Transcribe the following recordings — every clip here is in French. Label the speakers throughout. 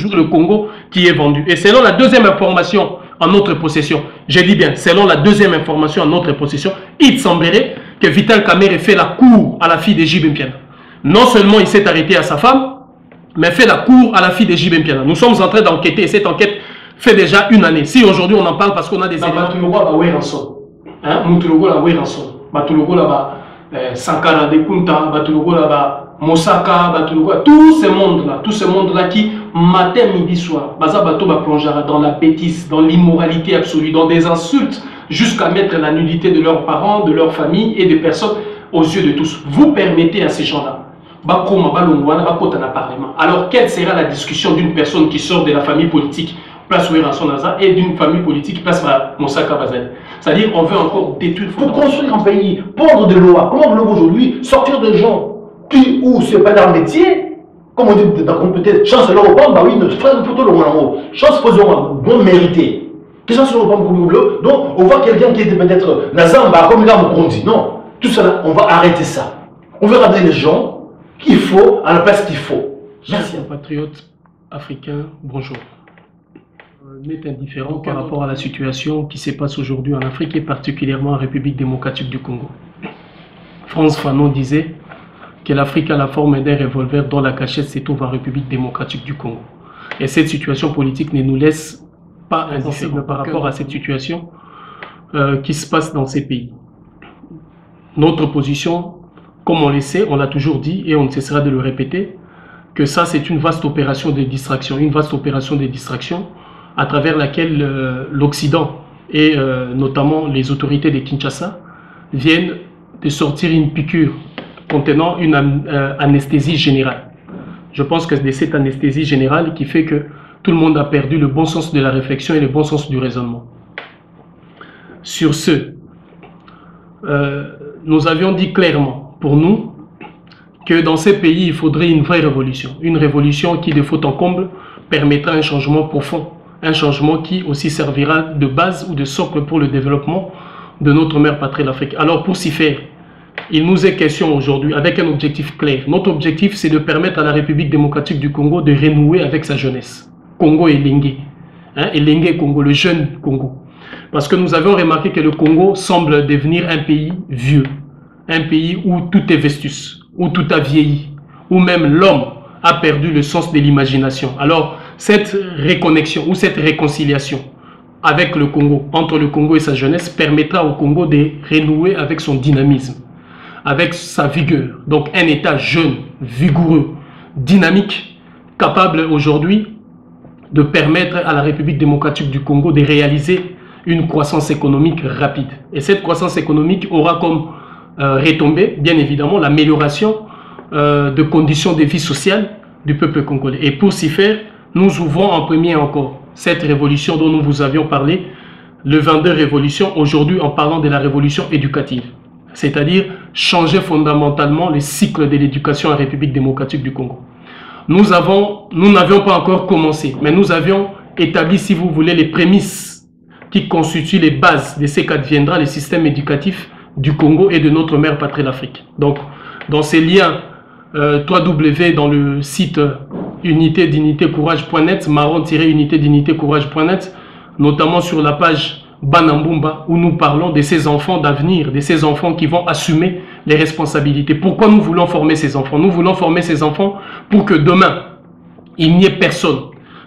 Speaker 1: toujours le Congo qui est vendu. Et selon la deuxième information en notre possession, je dis bien, selon la deuxième information en notre possession, il semblerait que Vital Kamerhe fait la cour à la fille de JB Mpiana. Non seulement il s'est arrêté à sa femme, mais fait la cour à la fille de JB Mpiana. Nous sommes en train d'enquêter et cette enquête fait déjà une année. Si aujourd'hui on en parle parce qu'on a des éléments... Sankara de Kunta, Mosaka, tout ce monde-là qui, matin, midi, soir, plongera dans la bêtise, dans l'immoralité absolue, dans des insultes, jusqu'à mettre la nudité de leurs parents, de leur famille et des personnes aux yeux de tous. Vous permettez à ces gens-là, alors quelle sera la discussion d'une personne qui sort de la famille politique place Ouéranson Naza et d'une famille politique place Mosaka Bazali? C'est-à-dire qu'on veut encore détruire...
Speaker 2: Pour construire un pays, pondre des lois, comment voulez-vous aujourd'hui sortir des gens qui, ou c'est pas leur métier, comme on dit peut-être, chance leur au bah oui, notre frère, plutôt le moins chance faisons bon mérité. Que chance leur au bleu, donc on voit quelqu'un qui était peut-être Nazamba, comme là on dit, non, tout ça, on va arrêter ça. On veut ramener les gens qu'il faut à la place qu'il faut.
Speaker 1: Merci. Compatriotes africains, bonjour. N'est indifférent par rapport à la situation qui se passe aujourd'hui en Afrique et particulièrement en République démocratique du Congo. Frantz Fanon disait que l'Afrique a la forme d'un revolver dont la cachette se trouve en République démocratique du Congo. Et cette situation politique ne nous laisse pas insensibles par rapport à cette situation qui se passe dans ces pays. Notre position, comme on le sait, on l'a toujours dit et on ne cessera de le répéter, que ça c'est une vaste opération de distraction, à travers laquelle l'Occident et notamment les autorités de Kinshasa viennent de sortir une piqûre contenant une anesthésie générale. Je pense que c'est cette anesthésie générale qui fait que tout le monde a perdu le bon sens de la réflexion et le bon sens du raisonnement. Sur ce, nous avions dit clairement, pour nous, que dans ces pays, il faudrait une vraie révolution. Une révolution qui, de faute en comble, permettra un changement profond. Un changement qui aussi servira de base ou de socle pour le développement de notre mère patrie, l'Afrique. Alors pour s'y faire, il nous est question aujourd'hui avec un objectif clair. Notre objectif, c'est de permettre à la République démocratique du Congo de renouer avec sa jeunesse. Congo et Lengue. Lengue Congo, le jeune Congo. Parce que nous avons remarqué que le Congo semble devenir un pays vieux. Un pays où tout est vestus, où tout a vieilli, où même l'homme a perdu le sens de l'imagination. Alors, cette reconnexion ou cette réconciliation avec le Congo, entre le Congo et sa jeunesse, permettra au Congo de renouer avec son dynamisme, avec sa vigueur. Donc un État jeune, vigoureux, dynamique, capable aujourd'hui de permettre à la République démocratique du Congo de réaliser une croissance économique rapide. Et cette croissance économique aura comme retombée, bien évidemment, l'amélioration de conditions de vie sociale du peuple congolais. Et pour s'y faire, nous ouvrons en premier encore cette révolution dont nous vous avions parlé, le 22 révolution, aujourd'hui en parlant de la révolution éducative. C'est-à-dire changer fondamentalement le cycle de l'éducation en République démocratique du Congo. Nous n'avions pas encore commencé, mais nous avions établi, si vous voulez, les prémices qui constituent les bases de ce qu'adviendra le système éducatif du Congo et de notre mère patrie l'Afrique. Donc, dans ces liens 3W dans le site unité-dignité-courage.net, marron-unité-dignité-courage.net, notamment sur la page Banambumba, où nous parlons de ces enfants d'avenir, de ces enfants qui vont assumer les responsabilités. Pourquoi nous voulons former ces enfants? Nous voulons former ces enfants pour que demain, il n'y ait personne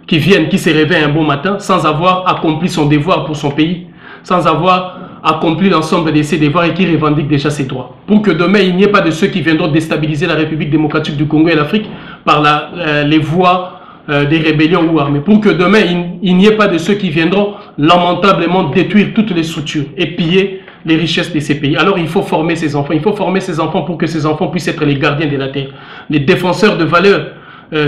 Speaker 1: qui vienne, qui se réveille un bon matin sans avoir accompli son devoir pour son pays, sans avoir accompli l'ensemble de ses devoirs et qui revendique déjà ses droits. Pour que demain, il n'y ait pas de ceux qui viendront déstabiliser la République démocratique du Congo et l'Afrique par les voies des rébellions ou armées. Pour que demain, il n'y ait pas de ceux qui viendront lamentablement détruire toutes les structures et piller les richesses de ces pays. Alors il faut former ces enfants. Il faut former ces enfants pour que ces enfants puissent être les gardiens de la terre, les défenseurs de valeurs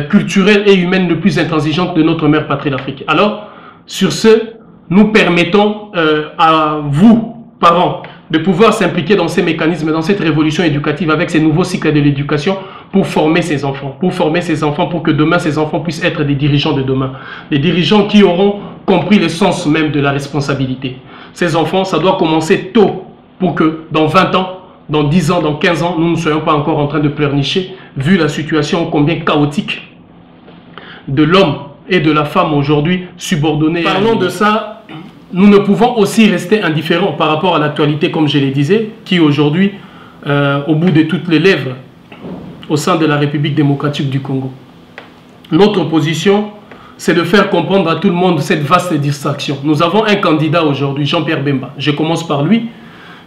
Speaker 1: culturelles et humaines les plus intransigeantes de notre mère patrie l'Afrique. Alors, sur ce, nous permettons à vous, parents, de pouvoir s'impliquer dans ces mécanismes, dans cette révolution éducative avec ces nouveaux cycles de l'éducation pour former ces enfants. Pour former ces enfants, pour que demain, ces enfants puissent être des dirigeants de demain. Des dirigeants qui auront compris le sens même de la responsabilité. Ces enfants, ça doit commencer tôt pour que dans 20 ans, dans 10 ans, dans 15 ans, nous ne soyons pas encore en train de pleurnicher, vu la situation combien chaotique de l'homme et de la femme aujourd'hui subordonnée. Parlons de ça, nous ne pouvons aussi rester indifférents par rapport à l'actualité, comme je le disais, qui aujourd'hui, au bout de toutes les lèvres, au sein de la République démocratique du Congo. Notre position, c'est de faire comprendre à tout le monde cette vaste distraction. Nous avons un candidat aujourd'hui, Jean-Pierre Bemba, je commence par lui,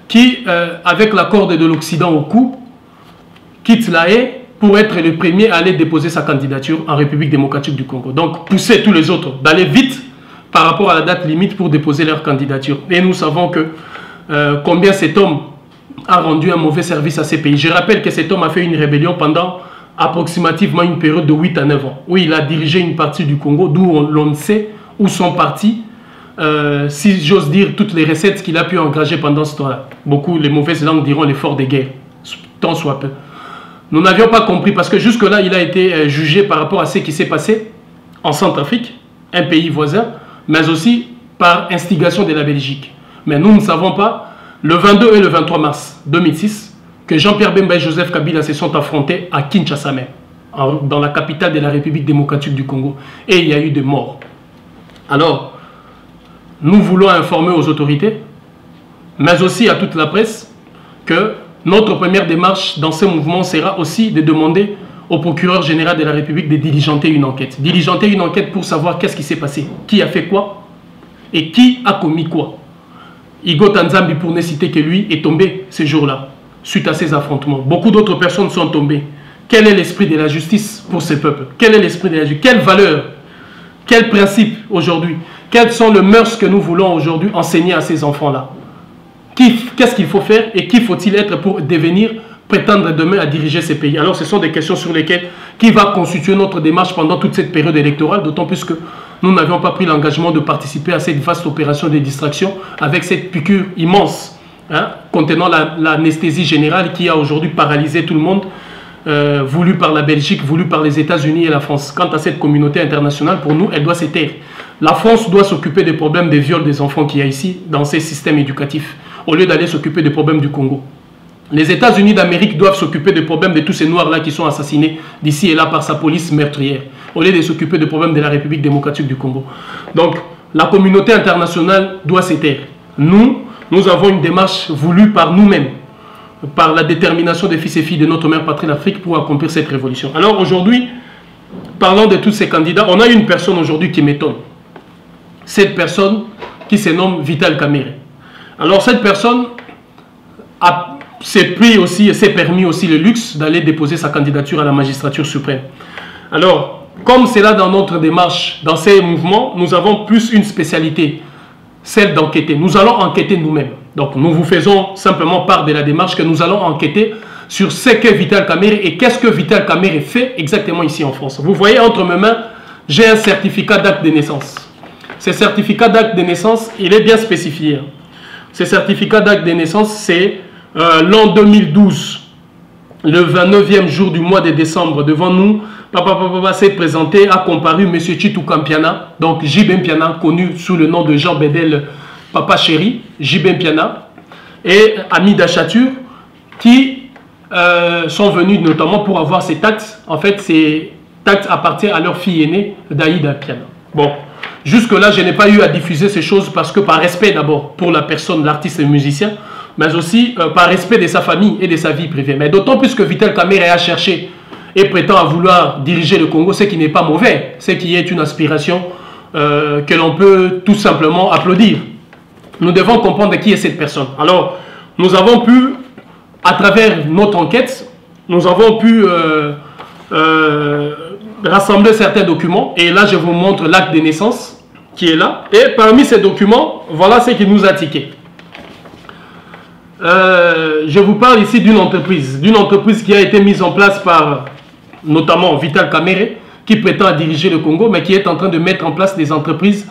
Speaker 1: qui, avec la corde de l'Occident au cou, quitte la haie pour être le premier à aller déposer sa candidature en République démocratique du Congo. Donc, pousser tous les autres d'aller vite par rapport à la date limite pour déposer leur candidature. Et nous savons que combien cet homme a rendu un mauvais service à ces pays. Je rappelle que cet homme a fait une rébellion pendant approximativement une période de 8 à 9 ans, où il a dirigé une partie du Congo, d'où l'on sait où sont partis, si j'ose dire, toutes les recettes qu'il a pu engager pendant ce temps-là. Beaucoup, les mauvaises langues diront l'effort de guerre, tant soit peu. Nous n'avions pas compris, parce que jusque-là, il a été jugé par rapport à ce qui s'est passé en Centrafrique, un pays voisin, mais aussi par instigation de la Belgique. Mais nous ne savons pas, le 22 et le 23 mars 2006, que Jean-Pierre Bemba et Joseph Kabila se sont affrontés à Kinshasa même, dans la capitale de la République démocratique du Congo. Et il y a eu des morts. Alors, nous voulons informer aux autorités, mais aussi à toute la presse, que notre première démarche dans ce mouvement sera aussi de demander au procureur général de la République de diligenter une enquête. Diligenter une enquête pour savoir qu'est-ce qui s'est passé, qui a fait quoi et qui a commis quoi. Igo Tanzambi, pour ne citer que lui, est tombé ce jour-là, suite à ces affrontements. Beaucoup d'autres personnes sont tombées. Quel est l'esprit de la justice pour ces peuples? Quel est l'esprit de la justice? Quelle valeur? Quel principe aujourd'hui? Quelles sont les mœurs que nous voulons aujourd'hui enseigner à ces enfants-là? Qu'est-ce qu'il faut faire et qui faut-il être pour devenir, prétendre demain à diriger ces pays? Alors ce sont des questions sur lesquelles qui va constituer notre démarche pendant toute cette période électorale, d'autant plus que nous n'avions pas pris l'engagement de participer à cette vaste opération de distraction avec cette piqûre immense, contenant l'anesthésie générale qui a aujourd'hui paralysé tout le monde, voulu par la Belgique, voulu par les États-Unis et la France. Quant à cette communauté internationale, pour nous, elle doit se taire. La France doit s'occuper des problèmes des viols des enfants qu'il y a ici, dans ces systèmes éducatifs, au lieu d'aller s'occuper des problèmes du Congo. Les États-Unis d'Amérique doivent s'occuper des problèmes de tous ces Noirs-là qui sont assassinés d'ici et là par sa police meurtrière, au lieu de s'occuper des problèmes de la République démocratique du Congo. Donc, la communauté internationale doit se taire. Nous avons une démarche voulue par nous-mêmes, par la détermination des fils et filles de notre mère patrie l'Afrique pour accomplir cette révolution. Alors aujourd'hui, parlant de tous ces candidats, on a une personne aujourd'hui qui m'étonne. Cette personne qui se nomme Vital Kamerhe. Alors cette personne s'est permis aussi le luxe d'aller déposer sa candidature à la magistrature suprême. Alors, comme c'est là dans notre démarche, dans ces mouvements, nous avons plus une spécialité, celle d'enquêter. Nous allons enquêter nous-mêmes. Donc nous vous faisons simplement part de la démarche que nous allons enquêter sur ce qu'est Vital Kamerhe et qu'est-ce que Vital Kamerhe fait exactement ici en France. Vous voyez entre mes mains, j'ai un certificat d'acte de naissance. Ce certificat d'acte de naissance, il est bien spécifié. Ce certificat d'acte de naissance, c'est l'an 2012, le 29e jour du mois de décembre, devant nous, Papa s'est présenté, a comparu M. Chitou Kampiana, donc J.B. Mpiana, connu sous le nom de Jean Bedel, Papa Chéri, J.B. Mpiana, et Amida Chatur, qui sont venus notamment pour avoir cet acte. En fait, cet acte appartient à leur fille aînée, Daïda Mpiana. Bon. Jusque-là, je n'ai pas eu à diffuser ces choses parce que par respect d'abord pour la personne, l'artiste et le musicien, mais aussi par respect de sa famille et de sa vie privée. Mais d'autant plus que Vital Kamerhe a cherché et prétend à vouloir diriger le Congo, ce qui n'est pas mauvais, ce qui est une aspiration que l'on peut tout simplement applaudir. Nous devons comprendre qui est cette personne. Alors, nous avons pu, à travers notre enquête, nous avons pu rassembler certains documents. Et là, je vous montre l'acte de naissance qui est là. Et parmi ces documents, voilà ce qui nous a tiqué. Je vous parle ici d'une entreprise qui a été mise en place par notamment Vital Kamerhe, qui prétend diriger le Congo, mais qui est en train de mettre en place des entreprises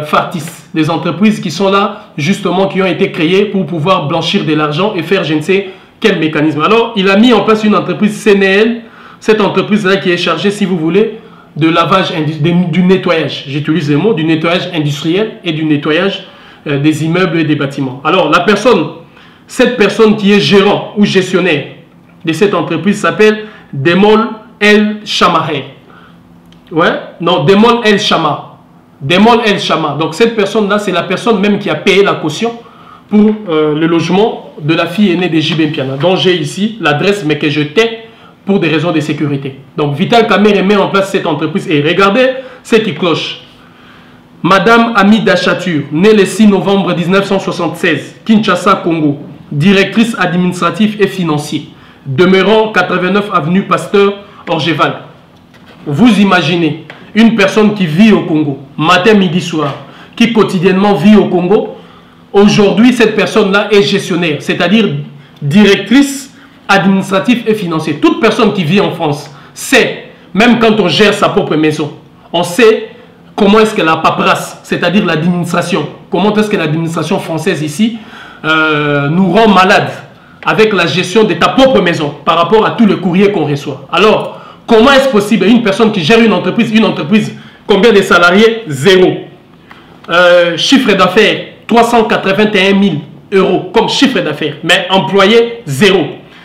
Speaker 1: Fartis, des entreprises qui sont là, justement, qui ont été créées pour pouvoir blanchir de l'argent et faire je ne sais quel mécanisme. Alors, il a mis en place une entreprise CNL, cette entreprise-là qui est chargée, si vous voulez, de lavage, du nettoyage, j'utilise les mots, du nettoyage industriel et du nettoyage des immeubles et des bâtiments. Alors, cette personne qui est gérant ou gestionnaire de cette entreprise s'appelle Demol El Chamahe. Ouais, non, Demol El Chama. Demol El Chama. Donc cette personne-là, c'est la personne même qui a payé la caution pour le logement de la fille aînée de JB Mpiana, dont j'ai ici l'adresse, mais que je tais pour des raisons de sécurité. Donc Vital Kamerhe met en place cette entreprise et regardez ce qui cloche. Madame Amida Chatur, née le 6 novembre 1976, Kinshasa, Congo, directrice administrative et financière, demeurant 89 avenue Pasteur Orgeval. Vous imaginez une personne qui vit au Congo, matin, midi, soir, qui quotidiennement vit au Congo. Aujourd'hui, cette personne-là est gestionnaire, c'est-à-dire directrice administrative et financière. Toute personne qui vit en France sait, même quand on gère sa propre maison, on sait comment est-ce que la paperasse, c'est-à-dire l'administration, comment est-ce que l'administration française ici nous rend malades avec la gestion de ta propre maison par rapport à tous les courriers qu'on reçoit. Alors, comment est-ce possible une personne qui gère une entreprise, combien de salariés? Zéro. Chiffre d'affaires, 381 000 euros comme chiffre d'affaires, mais employé, zéro.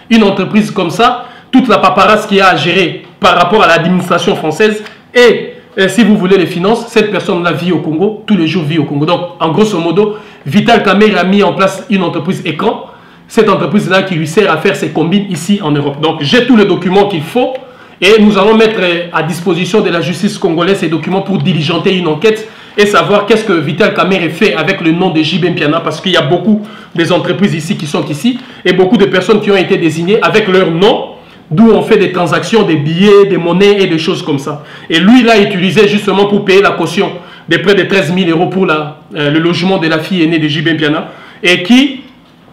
Speaker 1: Une entreprise comme ça, toute la paperasse qu'il y a à gérer par rapport à l'administration française et si vous voulez les finances, cette personne-là vit au Congo, tous les jours vit au Congo. Donc, en grosso modo, Vital Kamerhe a mis en place une entreprise écran. Cette entreprise-là qui lui sert à faire ses combines ici en Europe. Donc, j'ai tous les documents qu'il faut et nous allons mettre à disposition de la justice congolaise ces documents pour diligenter une enquête et savoir qu'est-ce que Vital Kamerhe fait avec le nom de JB Mpiana, parce qu'il y a beaucoup des entreprises ici qui sont ici et beaucoup de personnes qui ont été désignées avec leur nom, d'où on fait des transactions, des billets, des monnaies et des choses comme ça. Et lui, il a utilisé justement pour payer la caution de près de 13 000 euros pour le logement de la fille aînée de JB Mpiana et qui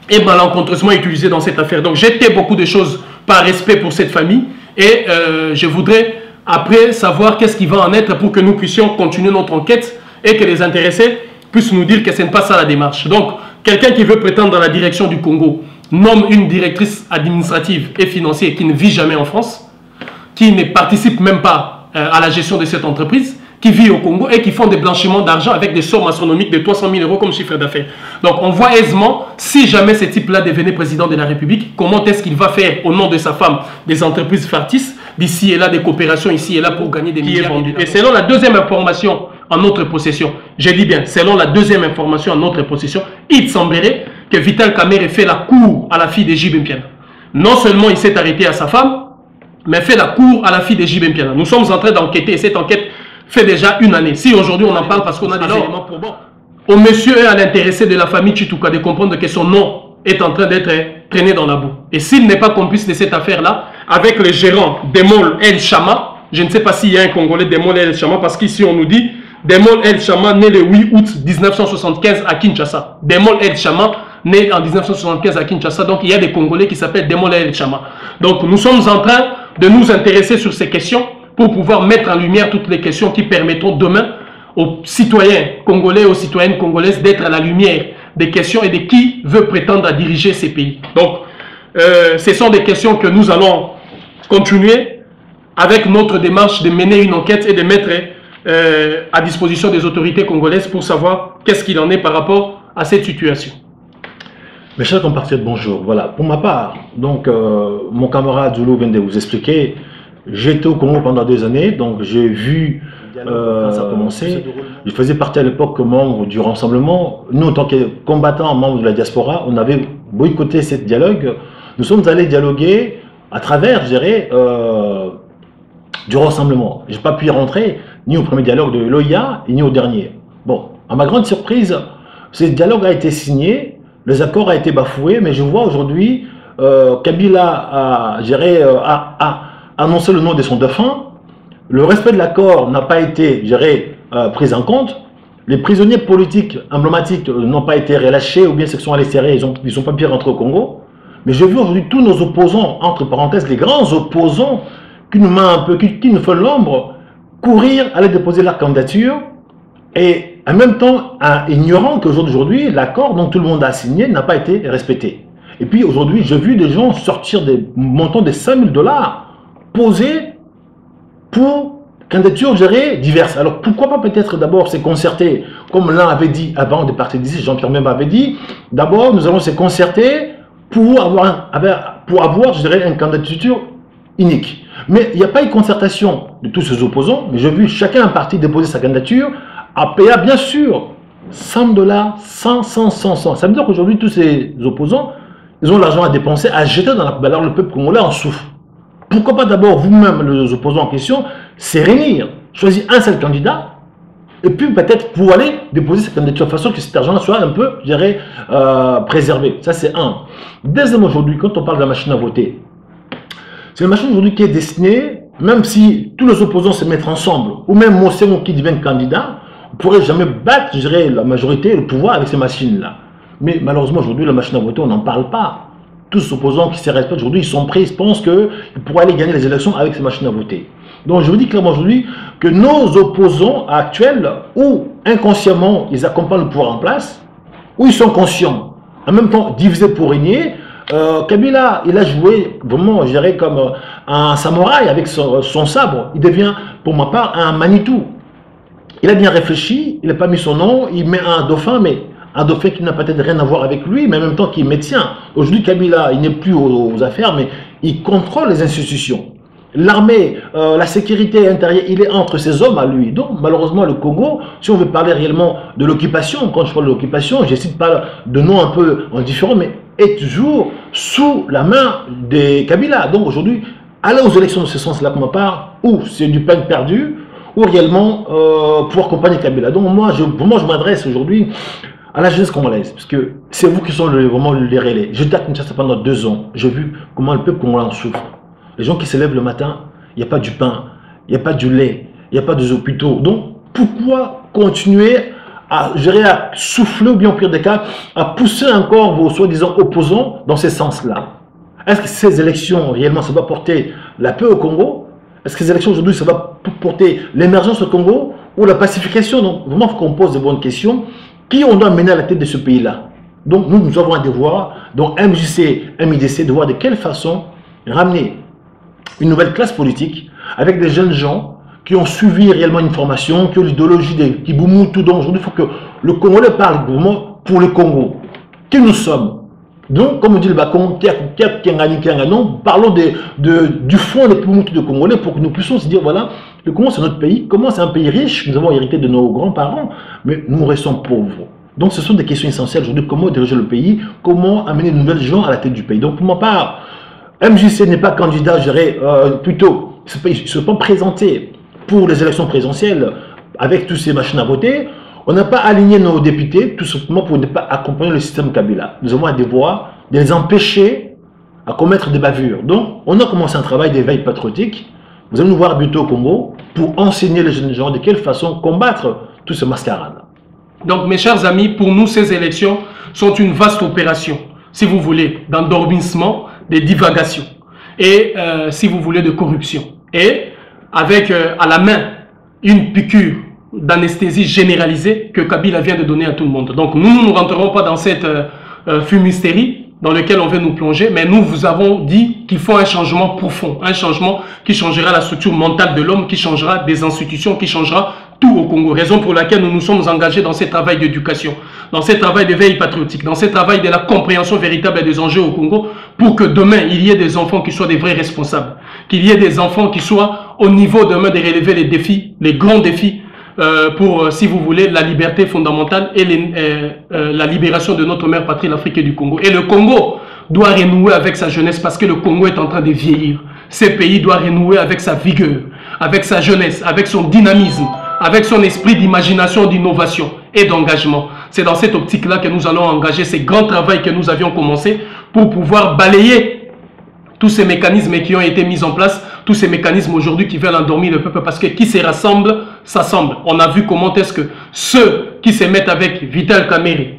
Speaker 1: est malencontreusement utilisé dans cette affaire. Donc, j'ai fait beaucoup de choses par respect pour cette famille et je voudrais après savoir qu'est-ce qui va en être pour que nous puissions continuer notre enquête et que les intéressés puissent nous dire que ce n'est pas ça la démarche. Donc, quelqu'un qui veut prétendre dans la direction du Congo nomme une directrice administrative et financière qui ne vit jamais en France, qui ne participe même pas à la gestion de cette entreprise, qui vit au Congo et qui font des blanchiments d'argent avec des sommes astronomiques de 300 000 euros comme chiffre d'affaires. Donc on voit aisément, si jamais ce type-là devenait président de la République, comment est-ce qu'il va faire au nom de sa femme des entreprises factices, d'ici et là, des coopérations ici et là pour gagner des milliards. Et selon la deuxième information en notre possession, je dis bien, selon la deuxième information en notre possession, il semblerait que Vital Kamerhe fait la cour à la fille de JB Mpiana. Non seulement il s'est arrêté à sa femme, mais fait la cour à la fille de JB Mpiana. Nous sommes en train d'enquêter et cette enquête fait déjà une année. Si aujourd'hui on en parle parce qu'on a des éléments probants, au monsieur et à l'intéressé de la famille Chituka de comprendre que son nom est en train d'être traîné dans la boue. Et s'il n'est pas complice de cette affaire-là, avec le gérant Demol El Chama, je ne sais pas s'il y a un Congolais Demol El Chama, parce qu'ici on nous dit Demol El Chama, né le 8 août 1975 à Kinshasa. Demol El Chama, né en 1975 à Kinshasa. Donc il y a des Congolais qui s'appellent Demol El Chama. Donc nous sommes en train de nous intéresser sur ces questions pour pouvoir mettre en lumière toutes les questions qui permettront demain aux citoyens congolais et aux citoyennes congolaises d'être à la lumière des questions et de qui veut prétendre à diriger ces pays. Donc, ce sont des questions que nous allons continuer avec notre démarche de mener une enquête et de mettre à disposition des autorités congolaises pour savoir qu'est-ce qu'il en est par rapport à cette situation.
Speaker 2: Mes chers compatriotes, bonjour. Voilà, pour ma part, donc mon camarade Zulu vient de vous expliquer. J'étais au Congo pendant des années, donc j'ai vu quand ça a commencé. Je faisais partie à l'époque membre du rassemblement. Nous, en tant que combattants, membres de la diaspora, on avait boycotté ce dialogue. Nous sommes allés dialoguer à travers, je dirais, du rassemblement. Je n'ai pas pu y rentrer, ni au premier dialogue de l'OIA, ni au dernier. Bon, à ma grande surprise, ce dialogue a été signé, les accords ont été bafoués, mais je vois aujourd'hui Kabila a annoncé le nom de son dauphin. Le respect de l'accord n'a pas été pris en compte. Les prisonniers politiques emblématiques n'ont pas été relâchés ou bien se sont allés serrer, ils ne sont pas pu rentrer au Congo. Mais je vois aujourd'hui tous nos opposants, entre parenthèses, les grands opposants qui nous mettent un peu, qui nous font l'ombre, courir, aller déposer leur candidature et en même temps, ignorant qu'aujourd'hui, l'accord dont tout le monde a signé n'a pas été respecté. Et puis aujourd'hui, j'ai vu des gens sortir des montants de 5 000 $ posés pour candidatures diverses. Alors pourquoi pas peut-être d'abord se concerter, comme l'un avait dit avant de partir d'ici, Jean-Pierre même avait dit, d'abord nous allons se concerter pour avoir je dirais, une candidature unique. Mais il n'y a pas eu concertation de tous ces opposants. Mais j'ai vu chacun un parti déposer sa candidature à payer, bien sûr, $100, 100. Ça veut dire qu'aujourd'hui, tous ces opposants, ils ont l'argent à dépenser, à jeter dans la poubelle. Alors le peuple congolais en souffre. Pourquoi pas d'abord vous-même, les opposants en question, se réunir, choisir un seul candidat, et puis peut-être pour aller déposer cette candidature de façon que cet argent soit un peu, je dirais, préservé. Ça, c'est un. Deuxièmement, aujourd'hui, quand on parle de la machine à voter, c'est une machine aujourd'hui qui est destinée, même si tous les opposants se mettent ensemble, ou même Mosséon qui devient candidat, on ne pourrait jamais battre, je dirais, la majorité, le pouvoir avec ces machines-là. Mais malheureusement, aujourd'hui, la machine à voter, on n'en parle pas. Tous les opposants qui se respectent aujourd'hui, ils sont prêts, ils pensent qu'ils pourraient aller gagner les élections avec ces machines à voter. Donc je vous dis clairement aujourd'hui que nos opposants actuels, ou inconsciemment, ils accompagnent le pouvoir en place, ou ils sont conscients, en même temps divisés pour régner. Kabila, il a joué vraiment, je dirais, comme un samouraï avec son sabre. Il devient, pour ma part, un Manitou. Il a bien réfléchi, il n'a pas mis son nom, il met un dauphin, mais un dauphin qui n'a peut-être rien à voir avec lui, mais en même temps qui est médecin. Aujourd'hui, Kabila, il n'est plus aux affaires, mais il contrôle les institutions. L'armée, la sécurité intérieure, il est entre ces hommes à lui. Donc, malheureusement, le Congo, si on veut parler réellement de l'occupation, quand je parle de l'occupation, je ne cite pas de noms un peu différents, mais est toujours sous la main des Kabila. Donc, aujourd'hui, aller aux élections de ce sens-là, pour ma part, ou c'est du pain perdu, ou réellement pour accompagner Kabila. Donc, moi, je m'adresse aujourd'hui à la jeunesse congolaise, parce que c'est vous qui sont vraiment les relais. J'étais à Kinshasa pendant 2 ans. J'ai vu comment le peuple congolais en souffre. Les gens qui se lèvent le matin, il n'y a pas du pain, il n'y a pas du lait, il n'y a pas des hôpitaux. Donc, pourquoi continuer à souffler, ou bien au pire des cas, à pousser encore vos soi-disant opposants dans ce sens-là? Est-ce que ces élections, réellement, ça va porter la paix au Congo? Est-ce que ces élections, aujourd'hui, ça va porter l'émergence au Congo ou la pacification? Donc, vraiment, il faut qu'on pose de bonnes questions. Qui on doit mener à la tête de ce pays-là? Donc, nous avons un devoir, donc MJC, MIDC, de voir de quelle façon ramener une nouvelle classe politique avec des jeunes gens qui ont suivi réellement une formation, qui ont l'idéologie de Kibumutu. Donc aujourd'hui, il faut que le Congolais parle vraiment pour le Congo. Qui nous sommes? Donc, comme on dit le Bacon, parlons du fond des Kibumutu de Congolais pour que nous puissions se dire, voilà, le Congo c'est notre pays, comment c'est un pays riche, nous avons hérité de nos grands-parents, mais nous restons pauvres. Donc ce sont des questions essentielles aujourd'hui, comment diriger le pays, comment amener de nouvelles gens à la tête du pays. Donc pour ma part, MJC n'est pas candidat, je dirais, plutôt, il ne se peut pas présenter pour les élections présidentielles avec tous ces machines à voter. On n'a pas aligné nos députés, tout simplement pour ne pas accompagner le système Kabila. Nous avons un devoir de les empêcher à commettre des bavures. Donc, on a commencé un travail d'éveil patriotique. Vous allez nous voir bientôt au Congo pour enseigner les jeunes gens de quelle façon combattre tous ces mascarades.
Speaker 1: Donc, mes chers amis, pour nous, ces élections sont une vaste opération, si vous voulez, d'endormissement, de divagation et, si vous voulez, de corruption. Et avec à la main une piqûre d'anesthésie généralisée que Kabila vient de donner à tout le monde. Donc, nous ne rentrerons pas dans cette fumisterie dans lequel on veut nous plonger, mais nous vous avons dit qu'il faut un changement profond, un changement qui changera la structure mentale de l'homme, qui changera des institutions, qui changera tout au Congo. Raison pour laquelle nous nous sommes engagés dans ce travail d'éducation, dans ce travail d'éveil patriotique, dans ce travail de la compréhension véritable des enjeux au Congo, pour que demain, il y ait des enfants qui soient des vrais responsables, qu'il y ait des enfants qui soient au niveau demain de relever les défis, les grands défis, pour, si vous voulez, la liberté fondamentale et la libération de notre mère patrie, l'Afrique et du Congo. Et le Congo doit renouer avec sa jeunesse parce que le Congo est en train de vieillir. Ce pays doit renouer avec sa vigueur, avec sa jeunesse, avec son dynamisme, avec son esprit d'imagination, d'innovation et d'engagement. C'est dans cette optique-là que nous allons engager ces grands travaux que nous avions commencé pour pouvoir balayer tous ces mécanismes qui ont été mis en place, tous ces mécanismes aujourd'hui qui veulent endormir le peuple, parce que qui se rassemble, s'assemble. On a vu comment est-ce que ceux qui se mettent avec Vital Kamerhe,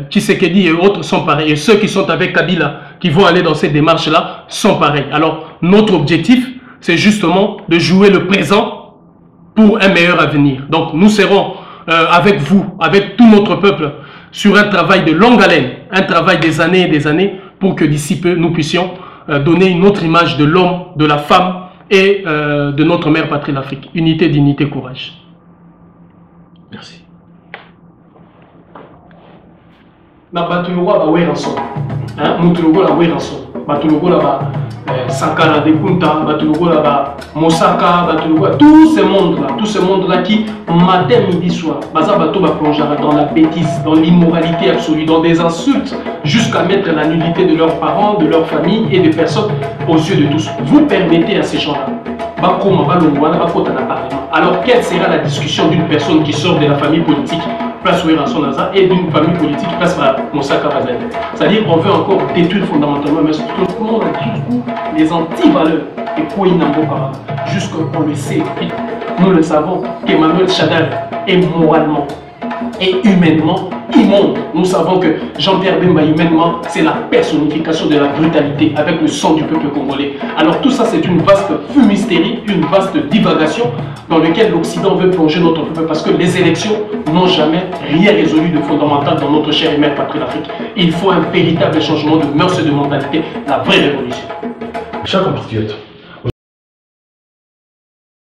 Speaker 1: Tshisekedi et autres sont pareils, et ceux qui sont avec Kabila, qui vont aller dans cette démarche-là, sont pareils. Alors, notre objectif, c'est justement de jouer le présent pour un meilleur avenir. Donc, nous serons avec vous, avec tout notre peuple, sur un travail de longue haleine, un travail des années et des années, pour que d'ici peu, nous puissions donner une autre image de l'homme, de la femme et de notre mère patrie l'Afrique. Unité, dignité, courage.
Speaker 2: Merci.
Speaker 1: Na batulwa ba weranso. Hein, mutulwa la weranso. Sankara de Kunta, Mosaka, tous ces mondes-là qui, matin, midi, soir, plongera dans la bêtise, dans l'immoralité absolue, dans des insultes, jusqu'à mettre la nullité de leurs parents, de leur famille et des personnes aux yeux de tous. Vous permettez à ces gens-là. Alors, quelle sera la discussion d'une personne qui sort de la famille politique, place Ouéranson Naza, et d'une famille politique, place Moussaka Bazali? C'est-à-dire qu'on veut encore détruire fondamentalement, mais tout le monde a tout les anti-valeurs et quoi il n'en pas, jusqu'on le sait. Nous le savons qu'Emmanuel Chadal est moralement et humainement immonde. Nous savons que Jean-Pierre Bemba, humainement, c'est la personnification de la brutalité avec le sang du peuple congolais. Alors tout ça, c'est une vaste fumisterie, une vaste divagation dans laquelle l'Occident veut plonger notre peuple parce que les élections n'ont jamais rien résolu de fondamental dans notre chère et mère patrie d'Afrique. Il faut un véritable changement de mœurs et de mentalité, la vraie révolution.
Speaker 2: Chers compatriotes,